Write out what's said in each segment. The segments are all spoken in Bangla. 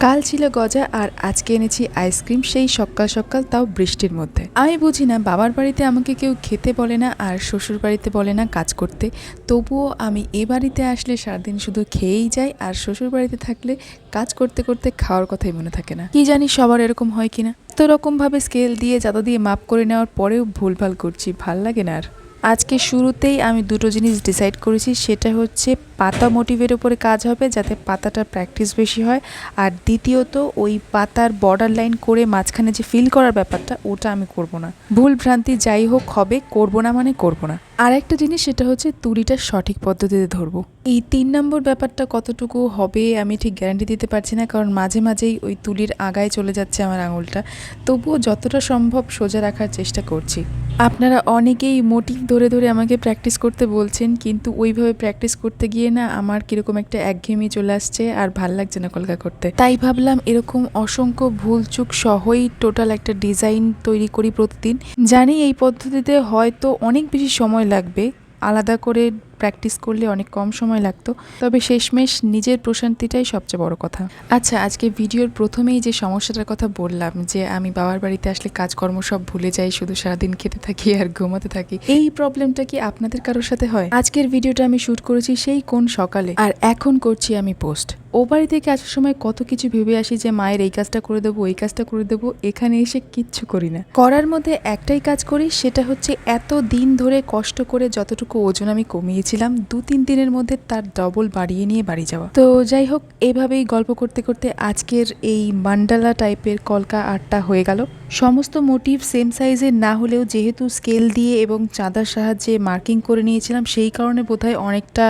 কাল ছিল গজা আর আজকে এনেছি আইসক্রিম, সেই সকাল সকাল, তাও বৃষ্টির মধ্যে। আমি বুঝি না, বাবার বাড়িতে আমাকে কেউ খেতে বলে না আর শ্বশুর বাড়িতে বলে না কাজ করতে, তবুও আমি এ বাড়িতে আসলে সারাদিন শুধু খেয়েই যাই আর শ্বশুর বাড়িতে থাকলে কাজ করতে করতে খাওয়ার কথাই মনে থাকে না। কি জানি সবার এরকম হয় কিনা। তো রকমভাবে স্কেল দিয়ে চাঁদা দিয়ে মাপ করে নেওয়ার পরেও ভুলভাল করছি, ভাল লাগে না আর। আজকে শুরুতেই আমি দুটো জিনিস ডিসাইড করেছি, সেটা হচ্ছে পাতা মোটিভের উপরে কাজ হবে যাতে পাতাটার প্র্যাকটিস বেশি হয়, আর দ্বিতীয়ত ওই পাতার বর্ডার লাইন করে মাঝখানে যে ফিল করার ব্যাপারটা, ওটা আমি করব না। ভুল ভ্রান্তি যাই হোক হবে, করব না মানে করব না। আর একটা জিনিস, সেটা হচ্ছে তুলিটা সঠিক পদ্ধতিতে ধরবো। এই 3 নম্বর ব্যাপারটা কতটুকু হবে আমি ঠিক গ্যারান্টি দিতে পারছি না, কারণ মাঝে মাঝেই ওই তুলির আগায় চলে যাচ্ছে আমার আঙুলটা। তবুও যতটা সম্ভব সোজা রাখার চেষ্টা করছি। আপনারা অনেকেই মোটিভ ধরে ধরে আমাকে প্র্যাকটিস করতে বলছেন, কিন্তু ওইভাবে প্র্যাকটিস করতে গিয়ে না আমার কিরকম একটা একঘেয়েমি চলে আসছে আর ভাল লাগছে না কলকা করতে। তাই ভাবলাম এরকম অসংখ্য ভুলচুক সহই টোটাল একটা ডিজাইন তৈরি করি প্রতিদিন। জানি এই পদ্ধতিতে হয়তো অনেক বেশি সময় লাগবে, আলাদা করে প্র্যাকটিস করলে অনেক কম সময় লাগতো, তবে শেষমেশ নিজের প্রশান্তিটাই সবচেয়ে বড় কথা। আচ্ছা, আজকে ভিডিওর প্রথমেই যে সমস্যাটার কথা বললাম, যে আমি বাবার বাড়িতে আসলে কাজকর্ম সব ভুলে যাই, শুধু সারাদিন খেতে থাকি আর ঘুমাতে থাকি, এই প্রবলেমটা কি আপনাদের কারোর সাথে হয়? আজকের ভিডিওটা আমি শুট করেছি সেই কোন সকালে, আর এখন করছি আমি পোস্ট। ও বাড়ি থেকে আসার সময় কত কিছু ভেবে আসি যে মায়ের এই কাজটা করে দেবো, এই কাজটা করে দেবো, এখানে এসে কিচ্ছু করি না। করার মধ্যে একটাই কাজ করি, সেটা হচ্ছে এত দিন ধরে কষ্ট করে যতটুকু ওজন আমি কমিয়েছিলাম 2-3 দিনের মধ্যে তার ডবল বাড়িয়ে নিয়ে বাড়ি যাওয়া। তো যাই হোক, এভাবেই গল্প করতে করতে আজকের এই মান্ডালা টাইপের কলকা আর্টটা হয়ে গেল। সমস্ত মোটিভ সেম সাইজের না হলেও যেহেতু স্কেল দিয়ে এবং চাঁদার সাহায্যে মার্কিং করে নিয়েছিলাম, সেই কারণে বোধহয় অনেকটা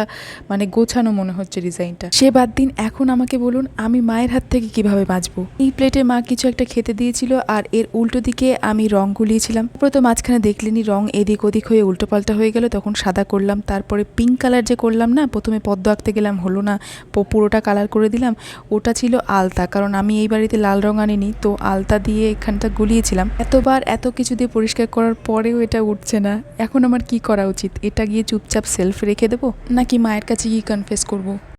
গোছানো মনে হচ্ছে ডিজাইনটা। সে বাদ দিন, এখন আমাকে বলুন আমি মায়ের হাত থেকে কিভাবে বাঁচবো। এই প্লেটে মা কিছু একটা খেতে দিয়েছিল আর এর উল্টো দিকে আমি রং গুলিয়েছিলাম। তারপরে তো মাঝখানে দেখলেনি রং এদিক ওদিক হয়ে উল্টো পাল্টা হয়ে গেল, তখন সাদা করলাম, তারপরে পিঙ্ক কালার যে করলাম না, প্রথমে পদ্ম আঁকতে গেলাম, হলো না, পুরোটা কালার করে দিলাম। ওটা ছিল আলতা, কারণ আমি এই বাড়িতে লাল রং আনিনি, তো আলতা দিয়ে এখানটা গুলিয়েছিলাম। এতবার এত কিছু দিয়ে পরিষ্কার করার পরেও এটা উঠছে না। এখন আমার কি করা উচিত? এটা গিয়ে চুপচাপ সেলফ রেখে দেবো, নাকি মায়ের কাছে গিয়ে কনফেস করবো?